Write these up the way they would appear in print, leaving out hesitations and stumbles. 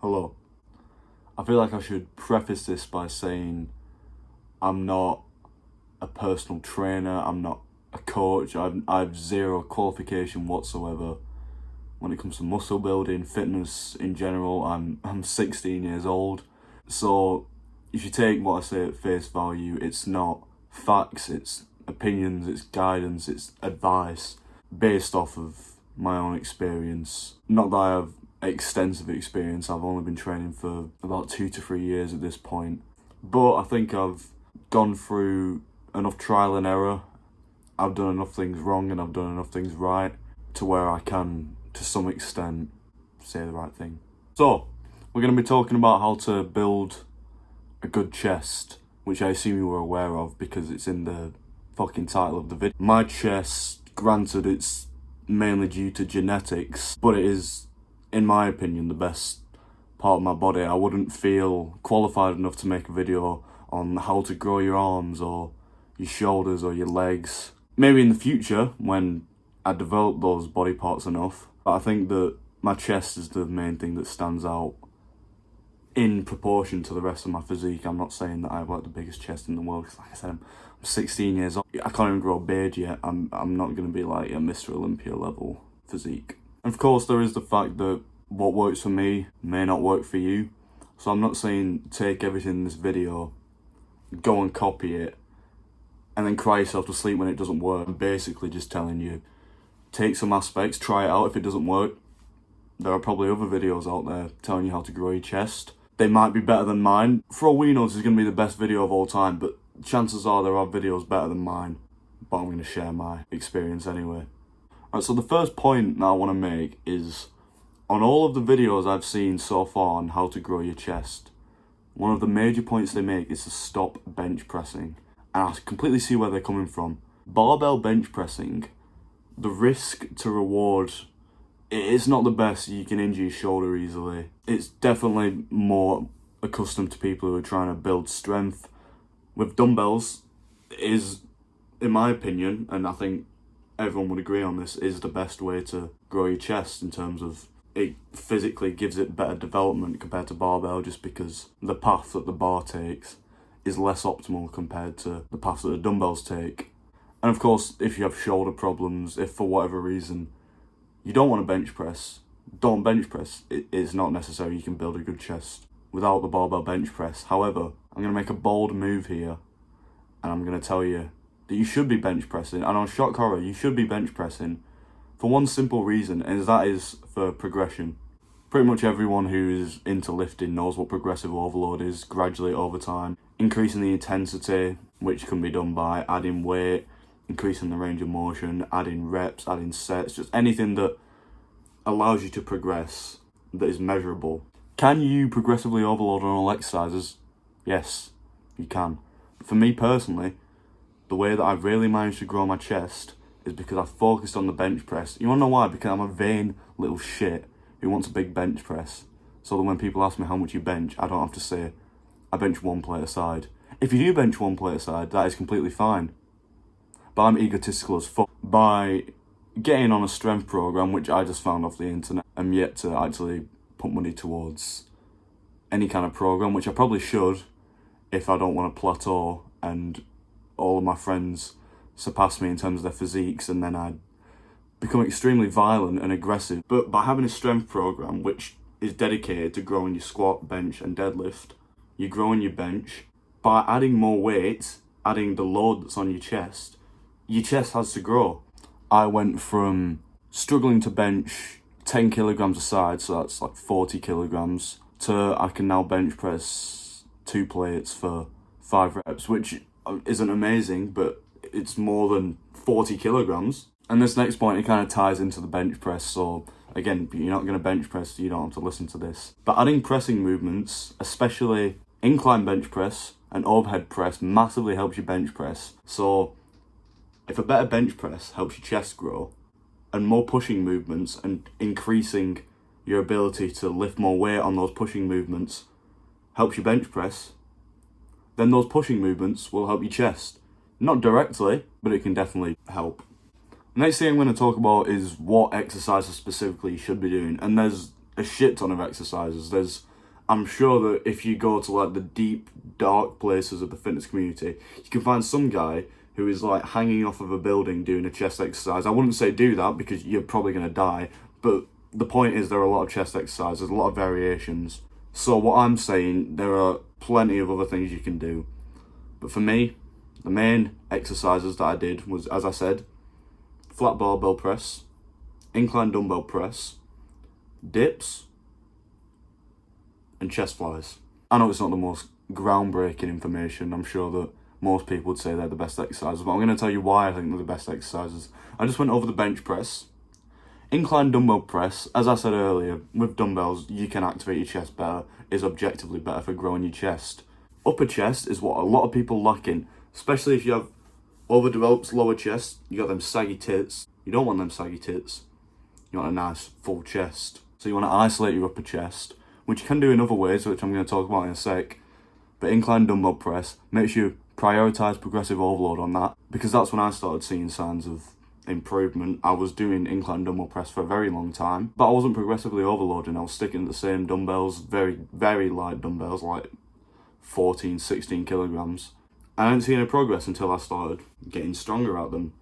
Hello. I feel like I should preface this by saying I'm not a personal trainer, I'm not a coach, I've zero qualification whatsoever when it comes to muscle building, fitness in general. I'm 16 years old, so if you take what I say at face value, it's not facts, it's opinions, it's guidance, it's advice based off of my own experience. Not that I have extensive experience, I've only been training for about 2 to 3 years at this point, but I think I've gone through enough trial and error. I've done enough things wrong and I've done enough things right to where I can, to some extent, say the right thing. So, we're going to be talking about how to build a good chest, which I assume you were aware of because it's in the fucking title of the video. My chest, granted, it's mainly due to genetics, but it is, in my opinion, the best part of my body. I wouldn't feel qualified enough to make a video on how to grow your arms or your shoulders or your legs. Maybe in the future when I develop those body parts enough, but I think that my chest is the main thing that stands out in proportion to the rest of my physique. I'm not saying that I have like the biggest chest in the world, because like I said, I'm 16 years old. I can't even grow a beard yet. I'm not going to be like a Mr. Olympia level physique. And of course there is the fact that what works for me may not work for you. So I'm not saying take everything in this video, go and copy it, and then cry yourself to sleep when it doesn't work. I'm basically just telling you, take some aspects, try it out. If it doesn't work, there are probably other videos out there telling you how to grow your chest. They might be better than mine. For all we know, this is going to be the best video of all time, but chances are there are videos better than mine. But I'm going to share my experience anyway. Alright, so the first point that I want to make is, on all of the videos I've seen so far on how to grow your chest, one of the major points they make is to stop bench pressing. And I completely see where they're coming from. Barbell bench pressing, the risk to reward, it's not the best. You can injure your shoulder easily. It's definitely more accustomed to people who are trying to build strength. With dumbbells, is, in my opinion, and I think everyone would agree on this, is the best way to grow your chest in terms of it physically gives it better development compared to barbell, just because the path that the bar takes is less optimal compared to the path that the dumbbells take. And of course, if you have shoulder problems, if for whatever reason you don't want to bench press, don't bench press. It's not necessary. You can build a good chest without the barbell bench press. However, I'm going to make a bold move here, and I'm going to tell you that you should be bench pressing. And on shock horror, you should be bench pressing for one simple reason, and that is for progression. Pretty much everyone who is into lifting knows what progressive overload is, gradually over time. Increasing the intensity, which can be done by adding weight, increasing the range of motion, adding reps, adding sets, just anything that allows you to progress that is measurable. Can you progressively overload on all exercises? Yes, you can. For me personally, the way that I've really managed to grow my chest is because I focused on the bench press. You wanna know why? Because I'm a vain little shit who wants a big bench press. So that when people ask me how much you bench, I don't have to say, I bench 1 plate aside. If you do bench 1 plate aside, that is completely fine. But I'm egotistical as fuck. By getting on a strength program, which I just found off the internet, I'm yet to actually put money towards any kind of program, which I probably should if I don't want to plateau and all of my friends surpass me in terms of their physiques, and then I'd become extremely violent and aggressive. But by having a strength program which is dedicated to growing your squat, bench and deadlift, you're growing your bench. By adding more weight, adding the load that's on your chest has to grow. I went from struggling to bench 10 kilograms a side, so that's like 40 kilograms, to I can now bench press 2 plates for 5 reps, which isn't amazing, but it's more than 40 kilograms. And this next point, it kind of ties into the bench press. So again, you're not going to bench press, so you don't have to listen to this. But adding pressing movements, especially incline bench press and overhead press, massively helps you bench press. So if a better bench press helps your chest grow, and more pushing movements and increasing your ability to lift more weight on those pushing movements helps you bench press, then those pushing movements will help your chest. Not directly, but it can definitely help. Next thing I'm going to talk about is what exercises specifically you should be doing. And there's a shit ton of exercises. There's I'm sure that if you go to like the deep, dark places of the fitness community, you can find some guy who is like hanging off of a building doing a chest exercise. I wouldn't say do that because you're probably going to die, but the point is there are a lot of chest exercises, a lot of variations. So what I'm saying, there are plenty of other things you can do. But for me, the main exercises that I did was, as I said, flat barbell press, incline dumbbell press, dips, and chest flies. I know it's not the most groundbreaking information. I'm sure that most people would say they're the best exercises, but I'm going to tell you why I think they're the best exercises. I just went over the bench press. Incline dumbbell press, as I said earlier, with dumbbells, you can activate your chest better, is objectively better for growing your chest. Upper chest is what a lot of people lack in, especially if you have overdeveloped lower chest, you got them saggy tits. You don't want them saggy tits. You want a nice full chest. So you want to isolate your upper chest, which you can do in other ways, which I'm going to talk about in a sec. But incline dumbbell press, make sure you prioritise progressive overload on that, because that's when I started seeing signs of improvement. I was doing incline dumbbell press for a very long time, but I wasn't progressively overloading. I was sticking to the same dumbbells, very, very light dumbbells, like 14, 16 kilograms. I didn't see any progress until I started getting stronger at them,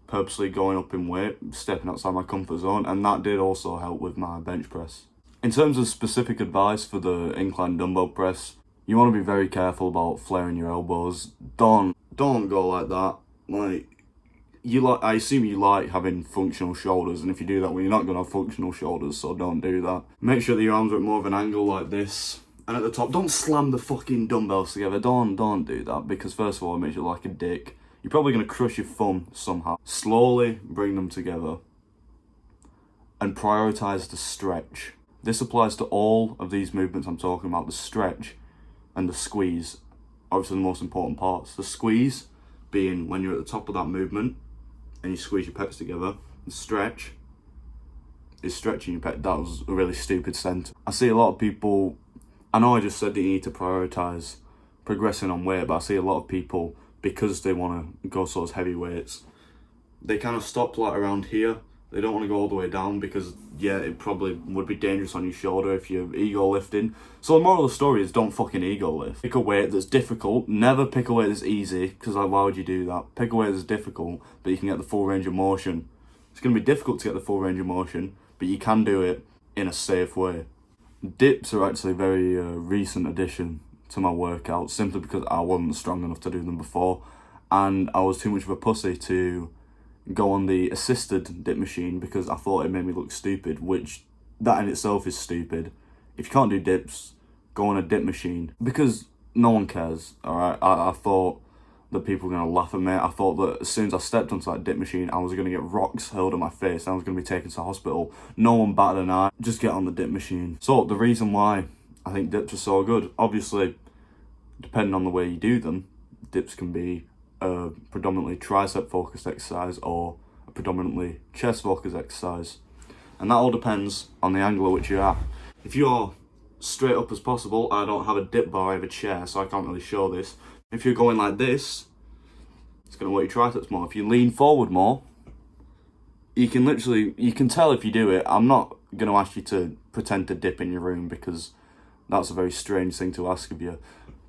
purposely going up in weight, stepping outside my comfort zone, and that did also help with my bench press. In terms of specific advice for the incline dumbbell press, you want to be very careful about flaring your elbows. Don't go like that. I assume you like having functional shoulders, and if you do that, well, you're not going to have functional shoulders, so don't do that. Make sure that your arms are at more of an angle like this. And at the top, don't slam the fucking dumbbells together. Don't do that, because first of all, it makes you look like a dick. You're probably going to crush your thumb somehow. Slowly bring them together and prioritise the stretch. This applies to all of these movements I'm talking about. The stretch and the squeeze, obviously the most important parts. The squeeze being when you're at the top of that movement and you squeeze your pecs together. The stretch is stretching your pec. That was a really stupid sentence. I see a lot of people, I know I just said that you need to prioritise progressing on weight, but I see a lot of people, because they want to go to those heavy weights, they kind of stop like around here. They don't want to go all the way down because, yeah, it probably would be dangerous on your shoulder if you're ego lifting. So the moral of the story is don't fucking ego lift. Pick a weight that's difficult. Never pick a weight that's easy, because like, why would you do that? Pick a weight that's difficult, but you can get the full range of motion. It's going to be difficult to get the full range of motion, but you can do it in a safe way. Dips are actually a very recent addition to my workout, simply because I wasn't strong enough to do them before, and I was too much of a pussy to go on the assisted dip machine because I thought it made me look stupid, which that in itself is stupid. If you can't do dips, go on a dip machine, because no one cares, alright? I thought that people were going to laugh at me. I thought that as soon as I stepped onto that dip machine, I was going to get rocks hurled at my face and I was going to be taken to hospital. No one batted an eye. Just get on the dip machine. So the reason why I think dips are so good, obviously, depending on the way you do them, dips can be a predominantly tricep focused exercise or a predominantly chest focused exercise, and that all depends on the angle at which you're at. If you're straight up as possible, I don't have a dip bar, I have a chair, so I can't really show this. If you're going like this, it's going to work your triceps more. If you lean forward more, you can tell if you do it. I'm not going to ask you to pretend to dip in your room, because that's a very strange thing to ask of you.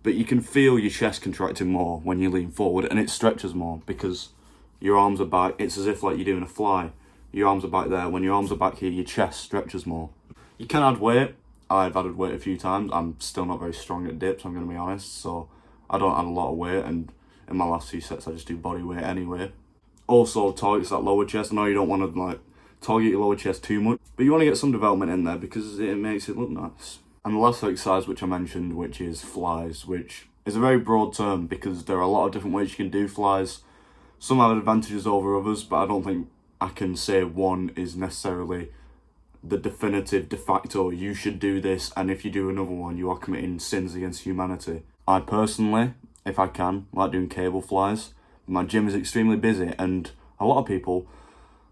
But you can feel your chest contracting more when you lean forward, and it stretches more because your arms are back. It's as if like you're doing a fly. Your arms are back there. When your arms are back here, your chest stretches more. You can add weight. I've added weight a few times. I'm still not very strong at dips, I'm going to be honest, so I don't add a lot of weight, and in my last few sets I just do body weight anyway. Also targets that lower chest. I know you don't want to like target your lower chest too much, but you want to get some development in there because it makes it look nice. And the last exercise which I mentioned, which is flies, which is a very broad term because there are a lot of different ways you can do flies. Some have advantages over others, but I don't think I can say one is necessarily the definitive de facto, you should do this, and if you do another one, you are committing sins against humanity. I personally, if I can, like doing cable flies. My gym is extremely busy, and a lot of people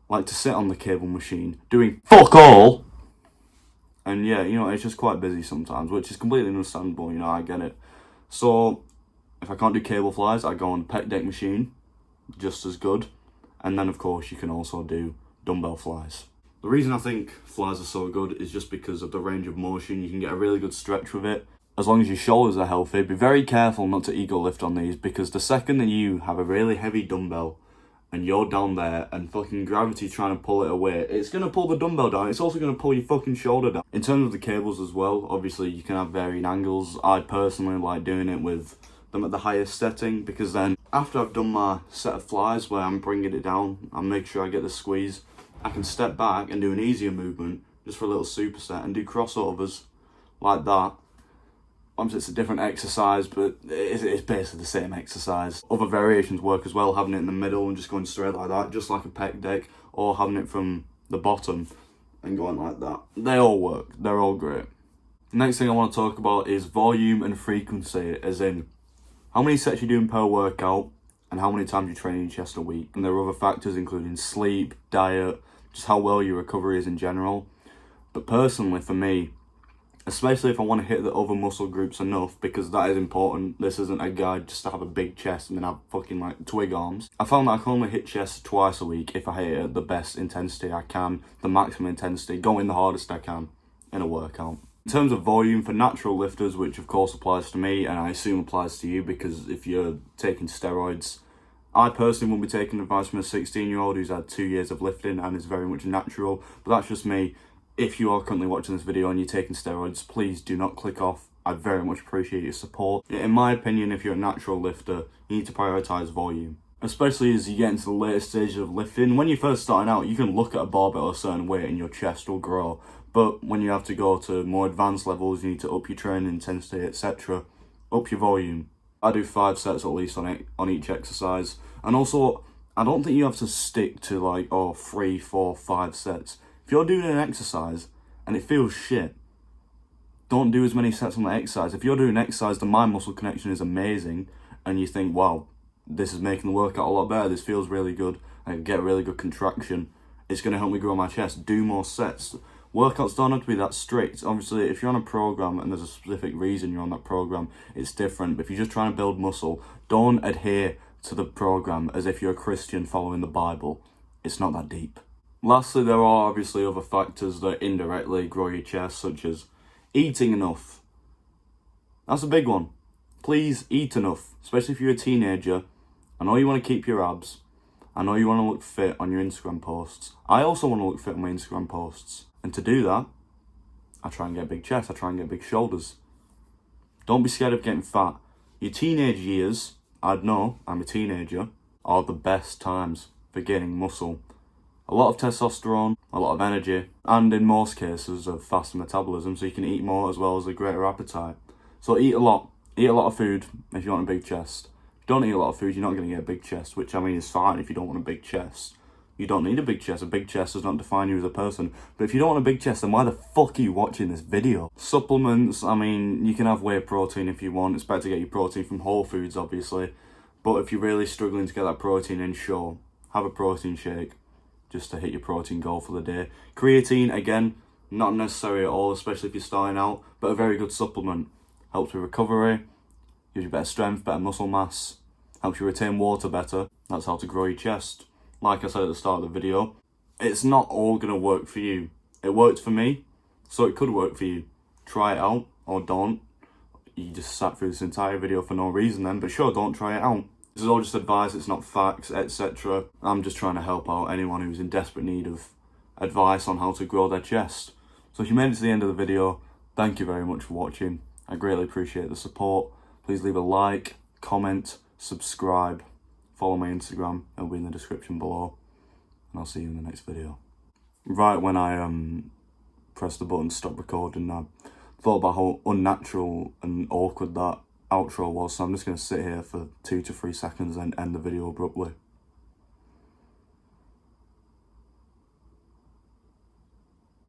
like to sit on the cable machine doing fuck all. And yeah, you know, it's just quite busy sometimes, which is completely understandable, you know, I get it. So, if I can't do cable flies, I go on pec deck machine, just as good. And then, of course, you can also do dumbbell flies. The reason I think flies are so good is just because of the range of motion. You can get a really good stretch with it. As long as your shoulders are healthy, be very careful not to ego lift on these, because the second that you have a really heavy dumbbell and you're down there and fucking gravity trying to pull it away, it's going to pull the dumbbell down. It's also going to pull your fucking shoulder down. In terms of the cables as well, obviously you can have varying angles. I personally like doing it with them at the highest setting, because then after I've done my set of flies where I'm bringing it down, I make sure I get the squeeze, I can step back and do an easier movement just for a little superset and do crossovers like that. Obviously it's a different exercise, but it's basically the same exercise. Other variations work as well, having it in the middle and just going straight like that, just like a pec deck, or having it from the bottom and going like that. They all work, they're all great. The next thing I want to talk about is volume and frequency, as in how many sets you're doing per workout and how many times you train in your chest a week. And there are other factors including sleep, diet, just how well your recovery is in general. But personally for me, especially if I want to hit the other muscle groups enough, because that is important. This isn't a guide just to have a big chest and then have fucking like twig arms. I found that I can only hit chest twice a week if I hit it at the best intensity I can, the maximum intensity, going the hardest I can in a workout. In terms of volume for natural lifters, which of course applies to me and I assume applies to you, because if you're taking steroids, I personally wouldn't be taking advice from a 16-year-old who's had 2 years of lifting and is very much natural, but that's just me. If you are currently watching this video and you're taking steroids, please do not click off. I very much appreciate your support. In my opinion, if you're a natural lifter, you need to prioritise volume. Especially as you get into the later stages of lifting. When you're first starting out, you can look at a barbell a certain weight and your chest will grow. But when you have to go to more advanced levels, you need to up your training intensity, etc. Up your volume. I do 5 sets at least on each exercise. And also, I don't think you have to stick to like, 3, 4, 5 sets. If you're doing an exercise and it feels shit, don't do as many sets on the exercise. If you're doing exercise, the mind-muscle connection is amazing, and you think, wow, this is making the workout a lot better, this feels really good, I can get really good contraction, it's going to help me grow my chest, do more sets. Workouts don't have to be that strict. Obviously, if you're on a program and there's a specific reason you're on that program, it's different. But if you're just trying to build muscle, don't adhere to the program as if you're a Christian following the Bible. It's not that deep. Lastly, there are obviously other factors that indirectly grow your chest, such as eating enough. That's a big one. Please eat enough, especially if you're a teenager. I know you want to keep your abs. I know you want to look fit on your Instagram posts. I also want to look fit on my Instagram posts. And to do that, I try and get a big chest, I try and get big shoulders. Don't be scared of getting fat. Your teenage years, I'd know, I'm a teenager, are the best times for gaining muscle. A lot of testosterone, a lot of energy, and in most cases a faster metabolism, so you can eat more as well as a greater appetite. So eat a lot of food if you want a big chest. If you don't eat a lot of food, you're not going to get a big chest, which I mean is fine if you don't want a big chest. You don't need a big chest. A big chest does not define you as a person. But if you don't want a big chest, then why the fuck are you watching this video? Supplements, I mean, you can have whey protein if you want. It's better to get your protein from whole foods, obviously. But if you're really struggling to get that protein in, sure, have a protein shake just to hit your protein goal for the day. Creatine, again, not necessary at all, especially if you're starting out, but a very good supplement. Helps with recovery, gives you better strength, better muscle mass, helps you retain water better. That's how to grow your chest. Like I said at the start of the video, it's not all going to work for you. It worked for me, so it could work for you. Try it out, or don't. You just sat through this entire video for no reason then, but sure, don't try it out. This is all just advice, it's not facts, etc. I'm just trying to help out anyone who's in desperate need of advice on how to grow their chest. So if you made it to the end of the video, thank you very much for watching. I greatly appreciate the support. Please leave a like, comment, subscribe, follow my Instagram, it'll be in the description below. And I'll see you in the next video. Right when I pressed the button to stop recording, I thought about how unnatural and awkward that outro was, so I'm just going to sit here for 2 to 3 seconds and end the video abruptly.